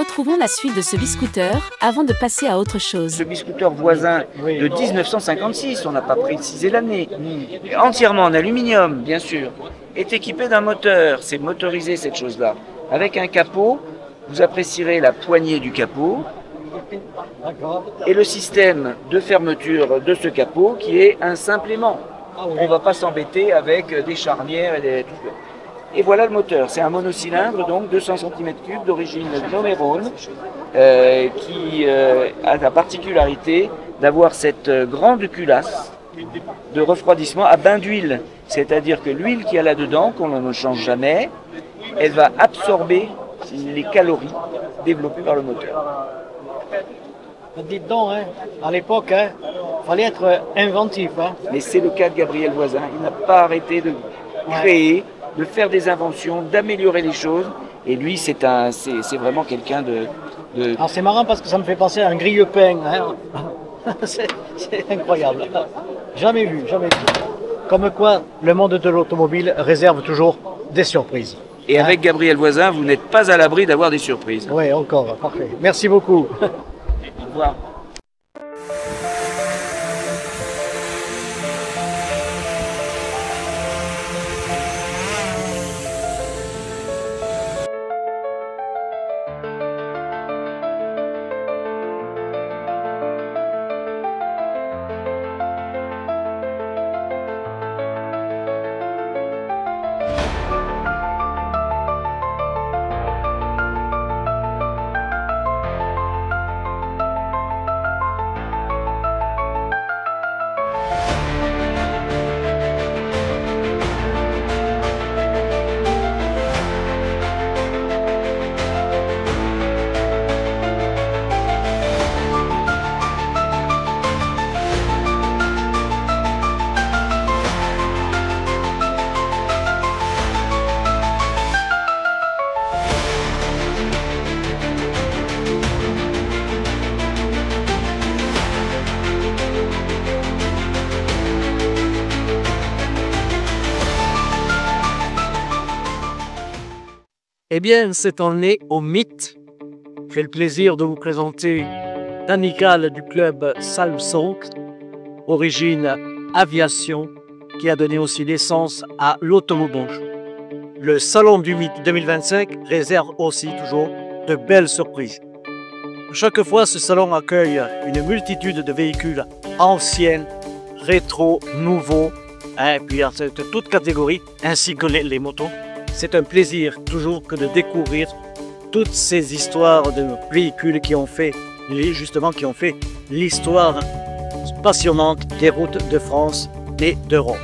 retrouvons la suite de ce biscooter avant de passer à autre chose. Ce biscooter voisin de 1956, on n'a pas précisé l'année, entièrement en aluminium, bien sûr, est équipé d'un moteur. C'est motorisé cette chose-là. Avec un capot, vous apprécierez la poignée du capot et le système de fermeture de ce capot qui est un simple aimant. On ne va pas s'embêter avec des charnières et tout ça. Et voilà le moteur, c'est un monocylindre, donc 200 cm3 d'origine Nomerone, qui a la particularité d'avoir cette grande culasse de refroidissement à bain d'huile. C'est-à-dire que l'huile qu'il y a là-dedans, qu'on ne change jamais, elle va absorber les calories développées par le moteur. Dites donc, hein, à l'époque, il fallait être inventif. Hein. Mais c'est le cas de Gabriel Voisin, il n'a pas arrêté de créer, de faire des inventions, d'améliorer les choses. Et lui, c'est vraiment quelqu'un de... Alors c'est marrant parce que ça me fait penser à un grille-pain. Hein. C'est incroyable. Jamais vu, jamais vu. Comme quoi, le monde de l'automobile réserve toujours des surprises. Et avec Gabriel Voisin, vous n'êtes pas à l'abri d'avoir des surprises. Oui, encore, parfait. Merci beaucoup. Au revoir. Eh bien, cette année au mythe, j'ai le plaisir de vous présenter l'amicale du club Samsung, origine aviation, qui a donné aussi naissance à l'automobile. Le Salon du Mythe 2025 réserve aussi toujours de belles surprises. Chaque fois, ce salon accueille une multitude de véhicules anciens, rétro, nouveaux, et puis de toutes catégories, ainsi que les motos. C'est un plaisir toujours que de découvrir toutes ces histoires de véhicules qui ont fait l'histoire passionnante des routes de France et d'Europe.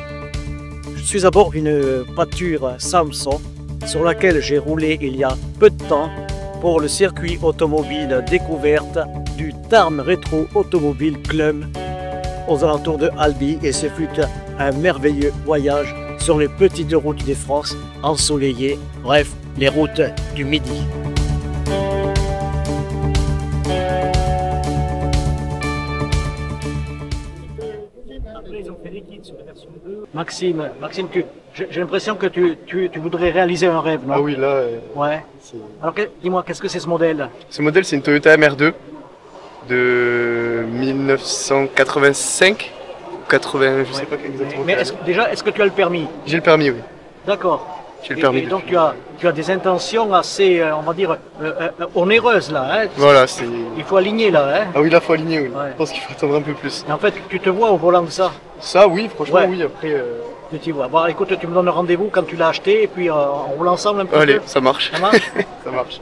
Je suis à bord d'une voiture Samsung sur laquelle j'ai roulé il y a peu de temps pour le circuit automobile découverte du Tarn Rétro Automobile Club aux alentours de Albi, et ce fut un merveilleux voyage sur les petites routes de France ensoleillées, bref, les routes du Midi. Maxime, j'ai l'impression que tu voudrais réaliser un rêve, non? Ah oui, là... Ouais. Alors dis-moi, qu'est-ce que c'est ce modèle? Ce modèle, c'est une Toyota MR2 de 1985. 80, je sais pas exactement. Mais est-ce que tu as le permis? J'ai le permis, oui. D'accord. J'ai le permis. Et donc tu as des intentions assez, on va dire, onéreuses là. Hein. Voilà, c'est... Il faut aligner là. Hein. Ah oui, là, il faut aligner, oui. Ouais. Je pense qu'il faut attendre un peu plus. Et en fait, tu te vois au volant de ça? Ça, oui, franchement, ouais. Oui. Après... Tu t'y vois. Bon, écoute, tu me donnes rendez-vous quand tu l'as acheté et puis on roule ensemble un peu. Allez, ça marche. Ça marche. Ça marche.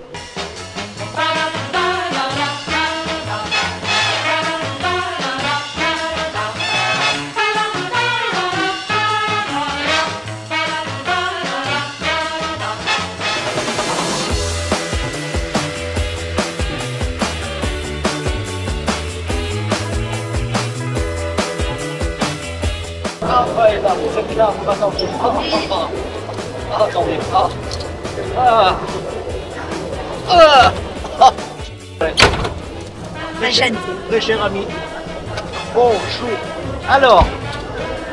Attendez. Très cher ami. Bonjour. Alors,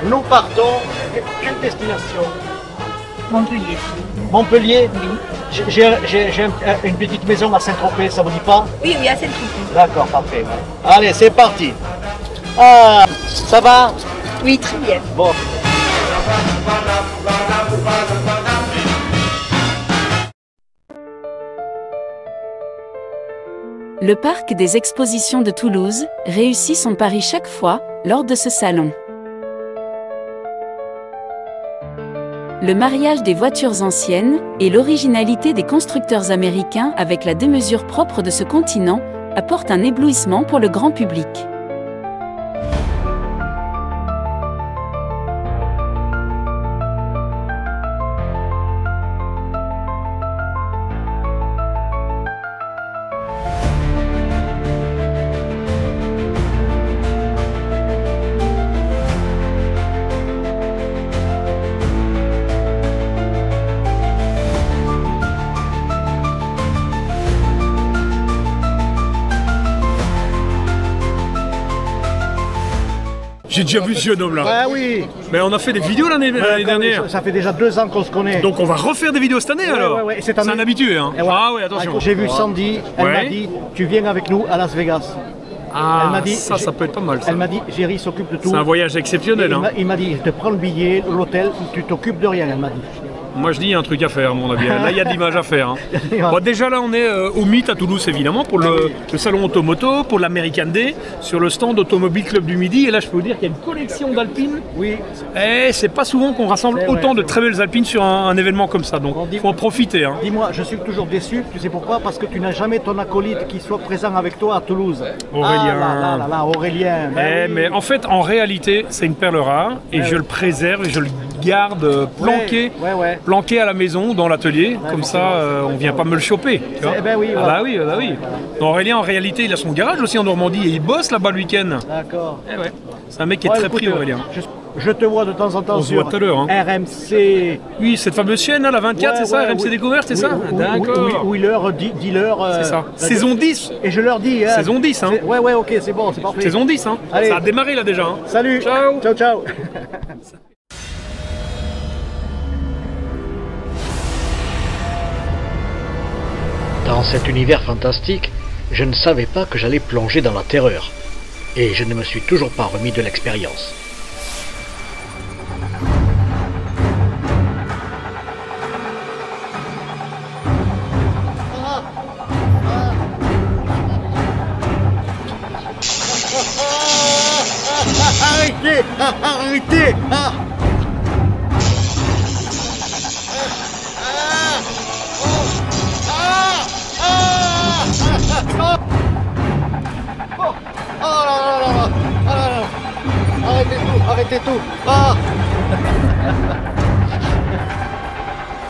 nous partons. Quelle destination? Montpellier. Montpellier? Oui. J'ai une petite maison à Saint-Tropez, ça vous dit pas? Oui, oui, à Saint-Tropez. D'accord, parfait. Ouais. Allez, c'est parti. Ah, ça va? Oui, très bien. Bon. Le parc des expositions de Toulouse réussit son pari chaque fois lors de ce salon. Le mariage des voitures anciennes et l'originalité des constructeurs américains avec la démesure propre de ce continent apportent un éblouissement pour le grand public. J'ai déjà vu ce jeune homme là. Ah oui. Mais on a fait des vidéos l'année dernière. Ça fait déjà 2 ans qu'on se connaît. Donc on va refaire des vidéos cette année alors. Ouais. C'est un habitué hein. Et ouais. Ah ouais, attention. J'ai vu Sandy, elle m'a dit tu viens avec nous à Las Vegas. Ah, elle m'a dit, ça peut être pas mal ça. Elle m'a dit Géry s'occupe de tout. C'est un voyage exceptionnel hein. Il m'a dit je te prends le billet, l'hôtel, tu t'occupes de rien, elle m'a dit. Moi je dis il y a un truc à faire à mon avis. Là il y a de l'image à faire. Hein. Bon, déjà là on est au Mythe à Toulouse évidemment pour le salon Automoto, pour l'American Day, sur le stand Automobile Club du Midi. Et là je peux vous dire qu'il y a une collection d'alpines. Oui. Et c'est pas souvent qu'on rassemble autant de très belles alpines sur un événement comme ça. Donc il faut en profiter. Hein. Dis-moi, je suis toujours déçu, tu sais pourquoi? Parce que tu n'as jamais ton acolyte qui soit présent avec toi à Toulouse. Aurélien. Ah là, Aurélien. Ben oui. Mais en fait, en réalité, c'est une perle rare et je le préserve et je le garde planqué à la maison, dans l'atelier. Comme ça, on vient pas me le choper. Tu vois ben oui, bah oui. Donc, Aurélien, en réalité, il a son garage aussi en Normandie et il bosse là-bas le week-end. D'accord. Ouais. C'est un mec qui est très pris, Aurélien. Je te vois de temps en temps on sur se voit tout à l'heure, hein. RMC. Oui, cette fameuse chaîne, hein, la 24, c'est ça, RMC Découverte, c'est ça? D'accord. Oui, l'heure, dis-leur. C'est ça. Saison 10. Et je leur dis. Hein, Saison 10, hein. Ouais, ok, c'est bon, c'est parfait. Saison 10, hein. Allez. Ça a démarré là déjà. Hein. Salut. Ciao. Dans cet univers fantastique, je ne savais pas que j'allais plonger dans la terreur. Et je ne me suis toujours pas remis de l'expérience. Arrêtez Arrêtez tout.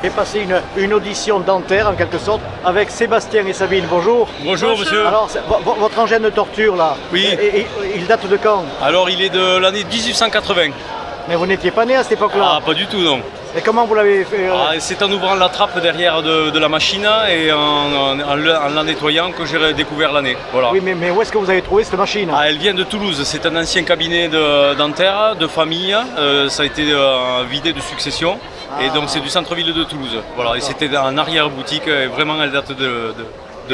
J'ai passé une audition dentaire en quelque sorte avec Sébastien et Sabine. Bonjour. Bonjour monsieur. Alors votre engin de torture là, oui. Il date de quand? Alors il est de l'année 1880. Mais vous n'étiez pas né à cette époque-là? Ah pas du tout non. Et comment vous l'avez fait? C'est en ouvrant la trappe derrière de la machine et en la nettoyant que j'ai découvert l'année. Voilà. Oui mais où est-ce que vous avez trouvé cette machine? Elle vient de Toulouse, c'est un ancien cabinet dentaire de famille, ça a été vidé de succession et donc c'est du centre-ville de Toulouse. Voilà. Et c'était en arrière-boutique, vraiment elle date de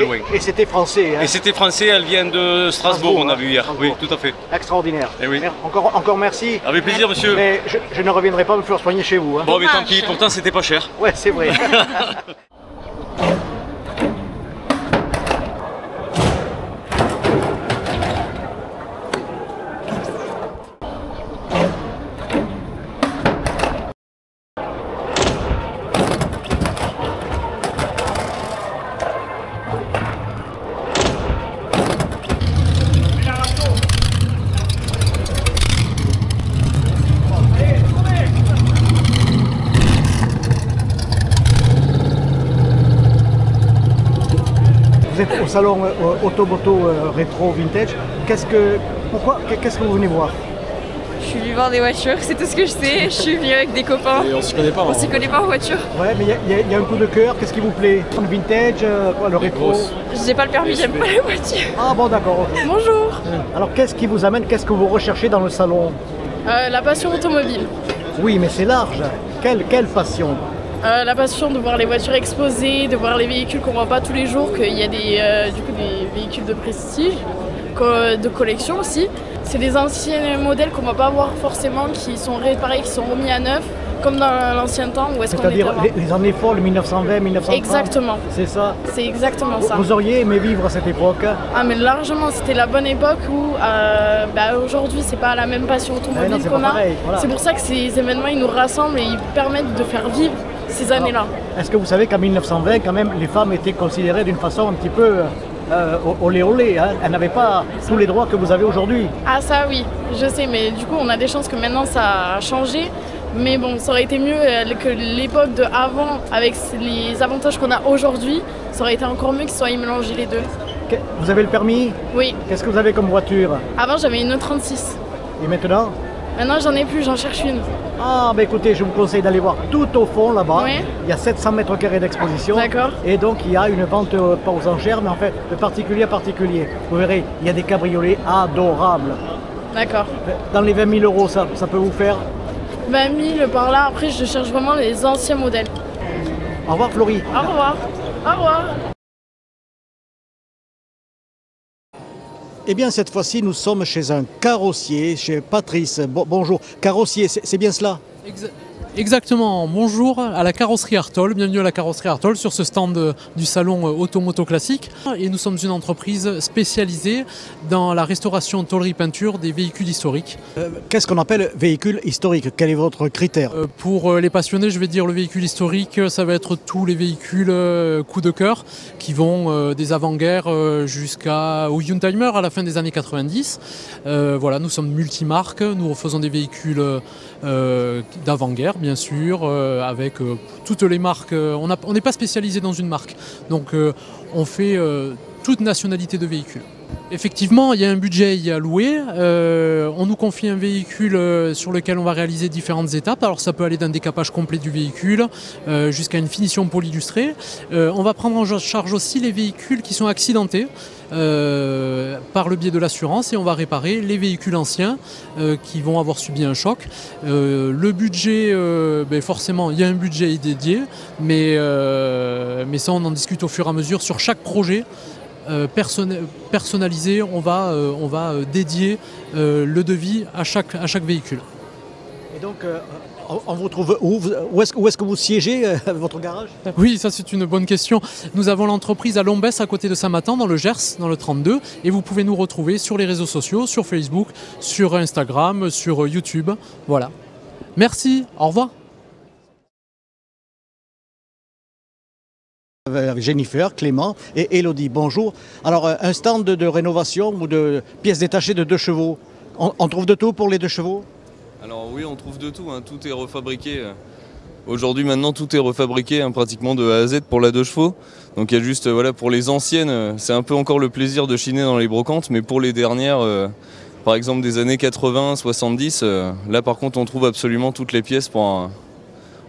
loin. Et c'était français hein? Et c'était français, elle vient de Strasbourg, on a vu hier. Strasbourg. Oui, tout à fait. Extraordinaire. Et oui. Encore merci. Avec plaisir monsieur. Mais je ne reviendrai pas me faire soigner chez vous. Hein. Bon mais tant pis, pourtant c'était pas cher. Ouais c'est vrai. Vous êtes au salon Automoto Rétro Vintage. Qu'est-ce que vous venez voir? Je suis venue voir des voitures, c'est tout ce que je sais. Je suis venue avec des copains. Et on s'y connaît pas. On s'y connaît pas en voiture. Ouais, mais il y a un coup de cœur. Qu'est-ce qui vous plaît? Le vintage, le rétro? J'ai pas le permis, j'aime pas les voitures. Ah bon, d'accord. Okay. Bonjour. Alors, qu'est-ce qui vous amène? Qu'est-ce que vous recherchez dans le salon? La passion automobile. Oui, mais c'est large. Quelle passion? La passion de voir les voitures exposées, de voir les véhicules qu'on voit pas tous les jours, qu'il y a des véhicules de prestige, de collection aussi. C'est des anciens modèles qu'on ne va pas voir forcément, qui sont réparés, qui sont remis à neuf, comme dans l'ancien temps où est-ce qu'on était avant. C'est-à-dire les années folles, 1920, 1930. Exactement. C'est ça. C'est exactement ça. Vous auriez aimé vivre à cette époque? Ah mais largement, c'était la bonne époque où aujourd'hui c'est pas la même passion automobile qu'on a. Voilà. C'est pour ça que ces événements ils nous rassemblent et ils permettent de faire vivre ces années-là. Est-ce que vous savez qu'en 1920 quand même les femmes étaient considérées d'une façon un petit peu olé olé, hein. Elles n'avaient pas tous les droits que vous avez aujourd'hui. Ah ça oui, je sais, mais du coup on a des chances que maintenant ça a changé. Mais bon, ça aurait été mieux que l'époque de avant, avec les avantages qu'on a aujourd'hui, ça aurait été encore mieux qu'ils soient mélangés les deux. Vous avez le permis? Oui. Qu'est-ce que vous avez comme voiture? Avant j'avais une E36. Et maintenant? Maintenant j'en ai plus, j'en cherche une. Ah bah écoutez, je vous conseille d'aller voir tout au fond là-bas. Oui. Il y a 700 mètres carrés d'exposition. D'accord. Et donc il y a une vente pas aux enchères, mais en fait de particulier à particulier. Vous verrez, il y a des cabriolets adorables. D'accord. Dans les 20 000 euros, ça peut vous faire? 20 000 par là, après je cherche vraiment les anciens modèles. Au revoir Florie. Au revoir. Au revoir. Eh bien cette fois-ci nous sommes chez un carrossier, chez Patrice. Bonjour. Carrossier, c'est bien cela? Exactement, bonjour à la carrosserie Artol, bienvenue à la carrosserie Artol sur ce stand du salon Automoto Classique. Et nous sommes une entreprise spécialisée dans la restauration tôlerie peinture des véhicules historiques. Qu'est-ce qu'on appelle véhicule historique? Quel est votre critère? Pour les passionnés, je vais dire le véhicule historique, ça va être tous les véhicules coup de cœur qui vont des avant-guerres jusqu'au Youngtimer à la fin des années 90. Voilà, nous sommes multimarques, nous faisons des véhicules d'avant-guerre bien sûr, avec toutes les marques. On n'est pas spécialisé dans une marque, donc on fait toute nationalité de véhicules. Effectivement, il y a un budget à louer. On nous confie un véhicule sur lequel on va réaliser différentes étapes. Alors ça peut aller d'un décapage complet du véhicule jusqu'à une finition polylustrée. On va prendre en charge aussi les véhicules qui sont accidentés par le biais de l'assurance et on va réparer les véhicules anciens qui vont avoir subi un choc. Le budget, forcément, il y a un budget dédié, mais ça on en discute au fur et à mesure sur chaque projet. Personnalisé, on va dédier le devis à chaque véhicule. Et donc, on vous trouve où? Où est-ce que vous siégez, votre garage? Oui, ça c'est une bonne question. Nous avons l'entreprise à Lombès, à côté de Saint-Matan, dans le Gers, dans le 32. Et vous pouvez nous retrouver sur les réseaux sociaux, sur Facebook, sur Instagram, sur YouTube. Voilà. Merci, au revoir. Jennifer, Clément et Elodie, bonjour. Alors, un stand de rénovation ou de pièces détachées de 2 chevaux, on trouve de tout pour les 2 chevaux? Alors oui, on trouve de tout, hein. Tout est refabriqué. Aujourd'hui, maintenant, tout est refabriqué pratiquement de A à Z pour la 2 chevaux. Donc il y a juste, voilà, pour les anciennes, c'est un peu encore le plaisir de chiner dans les brocantes, mais pour les dernières, par exemple des années 80, 70, là par contre on trouve absolument toutes les pièces pour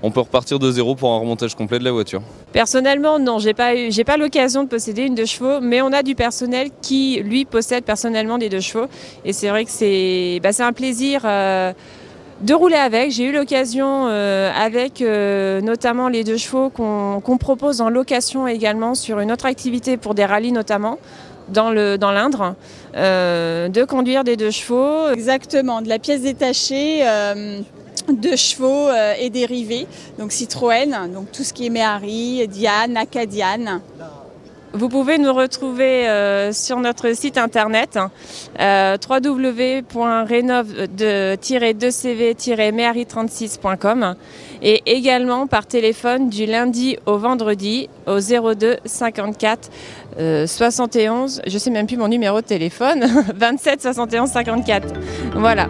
on peut repartir de zéro pour un remontage complet de la voiture. Personnellement, non, j'ai pas l'occasion de posséder une 2 chevaux, mais on a du personnel qui, lui, possède personnellement des 2 chevaux. Et c'est vrai que c'est un plaisir de rouler avec. J'ai eu l'occasion avec notamment les 2 chevaux qu'on propose en location également sur une autre activité pour des rallyes notamment. Dans l'Indre, de conduire des 2 chevaux. Exactement, de la pièce détachée, 2 chevaux et dérivés, donc Citroën, donc tout ce qui est Méhari, Diane, Acadiane. Vous pouvez nous retrouver sur notre site internet www.renov-2cv-méhari36.com et également par téléphone du lundi au vendredi au 02 54 71, je sais même plus mon numéro de téléphone, 27 71 54. Voilà.